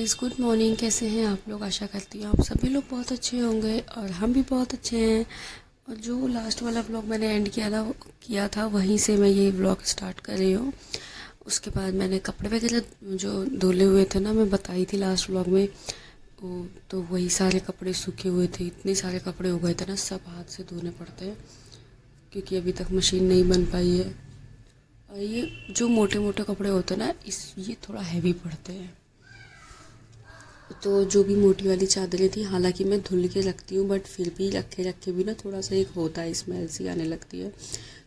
Guys, good morning. कैसे हैं आप लोग? आशा करती हूँ आप सभी लोग बहुत अच्छे होंगे और हम भी बहुत अच्छे हैं। और जो लास्ट वाला व्लॉग मैंने एंड किया था वहीं से मैं ये व्लॉग स्टार्ट कर रही हूँ। उसके बाद मैंने कपड़े वगैरह जो धुले हुए थे ना, मैं बताई थी लास्ट व्लॉग में, तो वही सारे कपड़े सूखे हुए थे। इतने सारे कपड़े हो गए थे ना, सब हाथ से धोने पड़ते हैं क्योंकि अभी तक मशीन नहीं बन पाई है। और ये जो मोटे मोटे कपड़े होते हैं ना, ये थोड़ा हैवी पड़ते हैं। तो जो भी मोटी वाली चादरें थी, हालांकि मैं धुल के रखती हूँ, बट फिर भी रखे रखे भी ना थोड़ा सा एक होता है, स्मेल सी आने लगती है,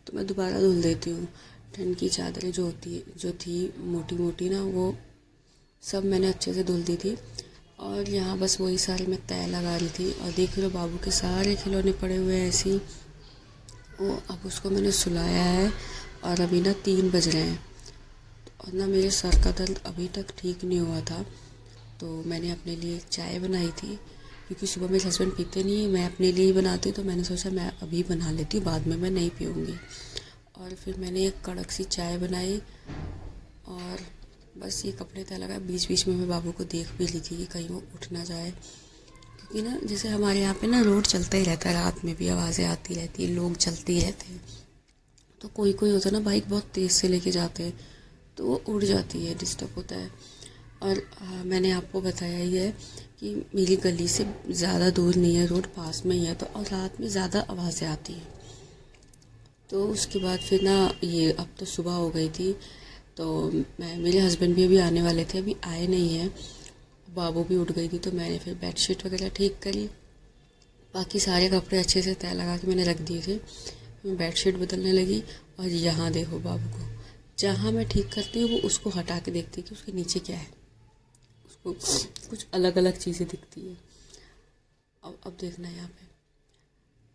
तो मैं दोबारा धुल देती हूँ। ठंड की चादरें जो थी मोटी मोटी ना, वो सब मैंने अच्छे से धुल दी थी। और यहाँ बस वही सारे मैं तय लगा रही थी। और देख लो, बाबू के सारे खिलौने पड़े हुए हैं ऐसे ही। वो अब उसको मैंने सुलाया है और अभी ना 3 बज रहे हैं। और ना मेरे सर का दर्द अभी तक ठीक नहीं हुआ था, तो मैंने अपने लिए एक चाय बनाई थी क्योंकि सुबह मेरे हस्बैंड पीते नहीं है, मैं अपने लिए ही बनाती हूँ, तो मैंने सोचा मैं अभी बना लेती हूँ, बाद में मैं नहीं पीऊँगी। और फिर मैंने एक कड़क सी चाय बनाई और बस ये कपड़े तय लगा। बीच बीच में मैं बाबू को देख भी ली थी कि कहीं वो उठ ना जाए, क्योंकि ना जैसे हमारे यहाँ पे ना रोड चलता ही रहता है, रात में भी आवाज़ें आती रहती है, लोग चलते ही रहते हैं। तो कोई कोई होता है ना, बाइक बहुत तेज़ से लेके जाते हैं, तो वो उड़ जाती है, डिस्टर्ब होता है। और मैंने आपको बताया ही है कि मेरी गली से ज़्यादा दूर नहीं है, रोड पास में ही है, तो और रात में ज़्यादा आवाज़ें आती हैं। तो उसके बाद फिर ना, ये अब तो सुबह हो गई थी, तो मेरे हस्बैंड भी अभी आने वाले थे, अभी आए नहीं हैं। बाबू भी उठ गई थी, तो मैंने फिर बेडशीट वगैरह ठीक करी। बाकी सारे कपड़े अच्छे से तय लगा के मैंने रख दिए थे। मैं बेडशीट बदलने लगी और यहाँ देखो बाबू को, जहाँ मैं ठीक करती हूँ वो उसको हटा के देखती है कि उसके नीचे क्या है। उसको कुछ अलग अलग चीज़ें दिखती है। अब देखना है यहाँ पे।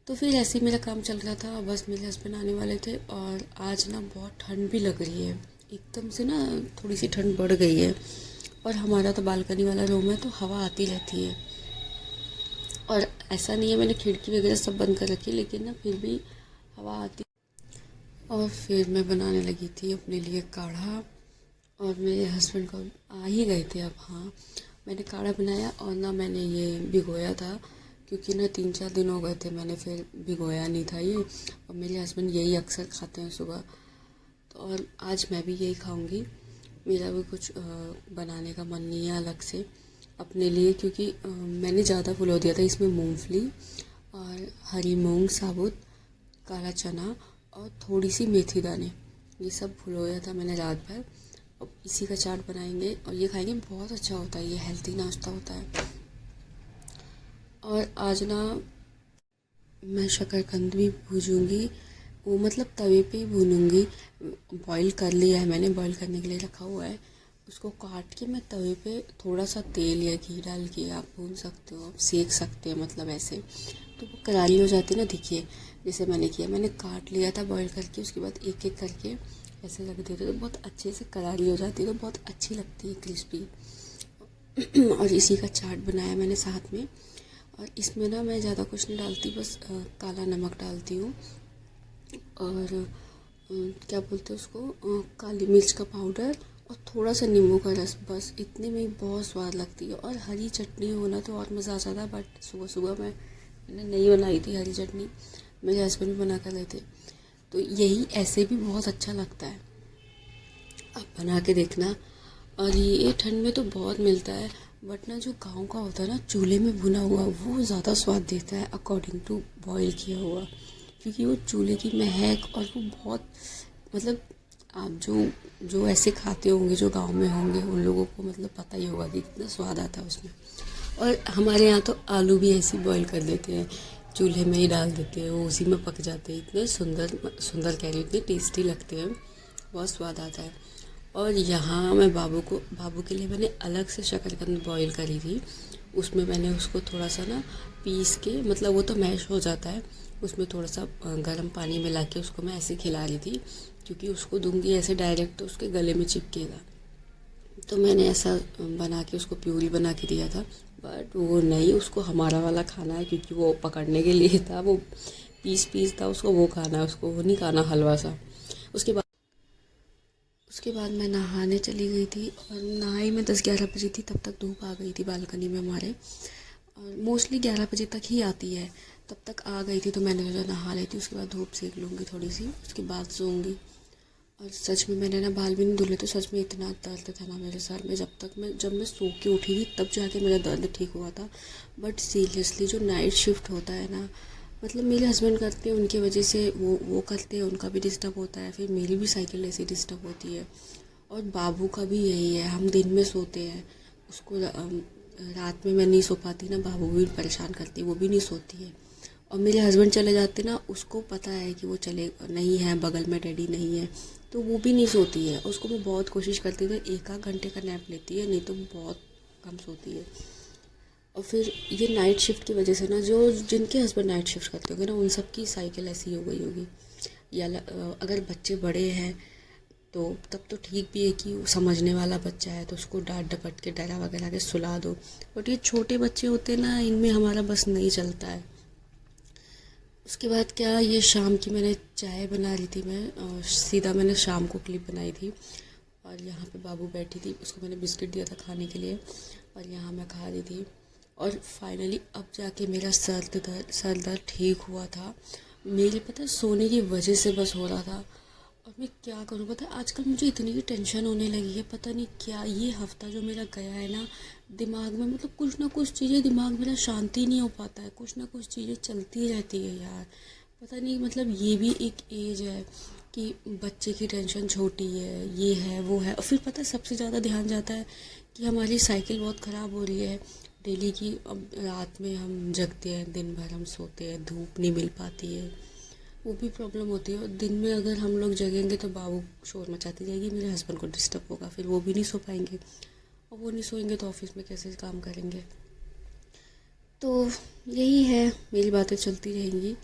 तो फिर ऐसे ही मेरा काम चल रहा था। बस मेरे हस्बैंड आने वाले थे और आज ना बहुत ठंड भी लग रही है, एकदम से ना थोड़ी सी ठंड बढ़ गई है। और हमारा तो बालकनी वाला रूम है, तो हवा आती रहती है। और ऐसा नहीं है मैंने खिड़की वगैरह सब बंद कर रखी, लेकिन ना फिर भी हवा आती। और फिर मैं बनाने लगी थी अपने लिए काढ़ा, और मेरे हस्बैंड को आ ही गए थे अब। हाँ, मैंने काढ़ा बनाया और ना मैंने ये भिगोया था, क्योंकि ना 3-4 दिन हो गए थे मैंने फिर भिगोया नहीं था ये। और मेरे हस्बैंड यही अक्सर खाते हैं सुबह, तो और आज मैं भी यही खाऊंगी। मेरा भी कुछ बनाने का मन नहीं है अलग से अपने लिए, क्योंकि मैंने ज़्यादा फुलो दिया था। इसमें मूंगफली और हरी मूंग साबुत, काला चना और थोड़ी सी मेथी दाने, ये सब फुलोया था मैंने रात भर। अब इसी का चाट बनाएंगे और ये खाएंगे, बहुत अच्छा होता है, ये हेल्दी नाश्ता होता है। और आज ना मैं शकरकंद भी भूजूंगी, वो मतलब तवे पे ही भूनूंगी। बॉईल कर लिया है मैंने, बॉईल करने के लिए रखा हुआ है। उसको काट के मैं तवे पे थोड़ा सा तेल या घी डाल के आप भून सकते हो, आप सेक सकते हैं, मतलब ऐसे तो वो करारी हो जाती है ना। देखिए जैसे मैंने किया, मैंने काट लिया था बॉईल करके, उसके बाद एक एक करके ऐसे रख देते तो बहुत अच्छे से करारी हो जाती है, तो बहुत अच्छी लगती है, क्रिस्पी। और इसी का चाट बनाया मैंने साथ में। और इसमें ना मैं ज़्यादा कुछ नहीं डालती, बस काला नमक डालती हूँ और क्या बोलते हैं उसको, काली मिर्च का पाउडर और थोड़ा सा नींबू का रस, बस इतने में ही बहुत स्वाद लगती है। और हरी चटनी होना तो और मज़ा आ जाता है, बट सुबह सुबह मैंने नहीं बनाई थी हरी चटनी, मेरे हस्बैंड भी बना कर रहे थे, तो यही ऐसे भी बहुत अच्छा लगता है, आप बना के देखना। और ये ठंड में तो बहुत मिलता है, बट ना जो गांव का होता है ना, चूल्हे में भुना हुआ, वो ज़्यादा स्वाद देता है अकॉर्डिंग टू बॉईल किया हुआ, क्योंकि वो चूल्हे की महक, और वो बहुत, मतलब आप जो जो ऐसे खाते होंगे, जो गांव में होंगे, उन लोगों को मतलब पता ही होगा कि कितना स्वाद आता है उसमें। और हमारे यहाँ तो आलू भी ऐसे बॉईल कर देते हैं, चूल्हे में ही डाल देते हैं, वो उसी में पक जाते हैं, इतने सुंदर सुंदर कह रही हूँ, इतने टेस्टी लगते हैं, बहुत स्वाद आता है। और यहाँ मैं बाबू के लिए मैंने अलग से शकरकंद बॉईल करी थी। उसमें मैंने उसको थोड़ा सा ना पीस के, मतलब वो तो मैश हो जाता है, उसमें थोड़ा सा गर्म पानी मिला के उसको मैं ऐसे खिला रही थी, क्योंकि उसको दूंगी ऐसे डायरेक्ट तो उसके गले में चिपकेगा। तो मैंने ऐसा बना के उसको प्यूरी बना के दिया था, बट वो नहीं, उसको हमारा वाला खाना है, क्योंकि वो पकड़ने के लिए था, वो पीस था, उसको वो खाना है, उसको वो नहीं खाना हलवा सा। उसके बाद उसके बाद मैं नहाने चली गई थी और नहाई मैं 10-11 बजे थी, तब तक धूप आ गई थी बालकनी में हमारे। और मोस्टली 11 बजे तक ही आती है, तब तक आ गई थी तो मैंने सोचा नहा लेती, उसके बाद धूप सेक लूँगी थोड़ी सी, उसके बाद सोऊंगी। और सच में मैंने ना बाल भी नहीं धुले, तो सच में इतना दर्द था ना मेरे सर में, जब मैं सो के उठी थी तब जाके मेरा दर्द ठीक हुआ था। बट सीरियसली जो नाइट शिफ्ट होता है ना, मतलब मेरे हस्बैंड करते हैं, उनकी वजह से वो करते हैं, उनका भी डिस्टर्ब होता है, फिर मेरी भी साइकिल ऐसे डिस्टर्ब होती है। और बाबू का भी यही है, हम दिन में सोते हैं, उसको रात में मैं नहीं सो पाती ना, बाबू भी परेशान करती है, वो भी नहीं सोती है। और मेरे हस्बैंड चले जाते ना, उसको पता है कि वो चले नहीं है, बगल में डैडी नहीं है, तो वो भी नहीं सोती है। उसको मैं बहुत कोशिश करती थी, 1-1 घंटे का नैप लेती है, नहीं तो बहुत कम सोती है। और फिर ये नाइट शिफ्ट की वजह से ना, जो जिनके हस्बैंड नाइट शिफ्ट करते होंगे ना, उन सब की साइकिल ऐसी हो गई होगी। या अगर बच्चे बड़े हैं तो तब तो ठीक भी है कि समझने वाला बच्चा है तो उसको डांट डपट के डरा वगैरह के सुला दो। बट ये छोटे बच्चे होते हैं ना, इनमें हमारा बस नहीं चलता है। उसके बाद क्या, ये शाम की मैंने चाय बना रही थी मैं, और सीधा मैंने शाम को क्लिप बनाई थी। और यहाँ पे बाबू बैठी थी, उसको मैंने बिस्किट दिया था खाने के लिए, और यहाँ मैं खा रही थी। और फाइनली अब जाके मेरा सर दर्द ठीक हुआ था। मेरे पता है सोने की वजह से बस हो रहा था। और मैं क्या करूँ, पता है आजकल मुझे इतनी टेंशन होने लगी है, पता नहीं क्या। ये हफ्ता जो मेरा गया है ना, दिमाग में मतलब कुछ ना कुछ चीज़ें, दिमाग मेरा शांति नहीं हो पाता है, कुछ ना कुछ चीज़ें चलती रहती है यार। पता नहीं, मतलब ये भी एक एज है कि बच्चे की टेंशन छोटी है, ये है वो है। और फिर पता है सबसे ज़्यादा ध्यान जाता है कि हमारी साइकिल बहुत ख़राब हो रही है डेली की। अब रात में हम जगते हैं, दिन भर हम सोते हैं, धूप नहीं मिल पाती है, वो भी प्रॉब्लम होती है। और दिन में अगर हम लोग जगेंगे तो बाबू शोर मचाती जाएगी, मेरे हस्बैंड को डिस्टर्ब होगा, फिर वो भी नहीं सो पाएंगे, और वो नहीं सोएंगे तो ऑफिस में कैसे काम करेंगे। तो यही है, मेरी बातें चलती रहेंगी।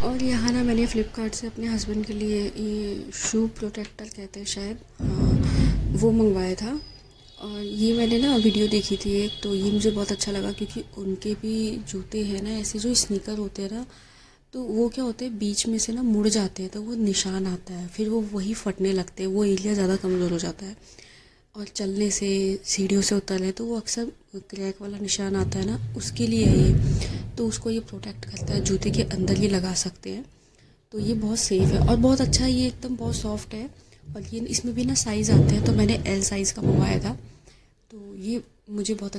और यहाँ ना मैंने फ़्लिपकार्ट से अपने हस्बैंड के लिए ये शू प्रोटेक्टर कहते हैं शायद, हाँ, वो मंगवाया था। और ये मैंने ना वीडियो देखी थी एक, तो ये मुझे बहुत अच्छा लगा, क्योंकि उनके भी जूते हैं ना ऐसे, जो स्नीकर होते हैं ना, तो वो क्या होते हैं बीच में से ना मुड़ जाते हैं, तो वो निशान आता है, फिर वो वही फटने लगते हैं, वो एरिया ज़्यादा कमज़ोर हो जाता है। और चलने से, सीढ़ियों से उतरने तो वो अक्सर क्रैक वाला निशान आता है ना, उसके लिए है ये। तो उसको ये प्रोटेक्ट करता है, जूते के अंदर ही लगा सकते हैं। तो ये बहुत सेफ़ है और बहुत अच्छा है, ये एकदम बहुत सॉफ्ट है। और ये इसमें भी ना साइज़ आते हैं, तो मैंने एल साइज़ का मंगवाया था, तो ये मुझे बहुत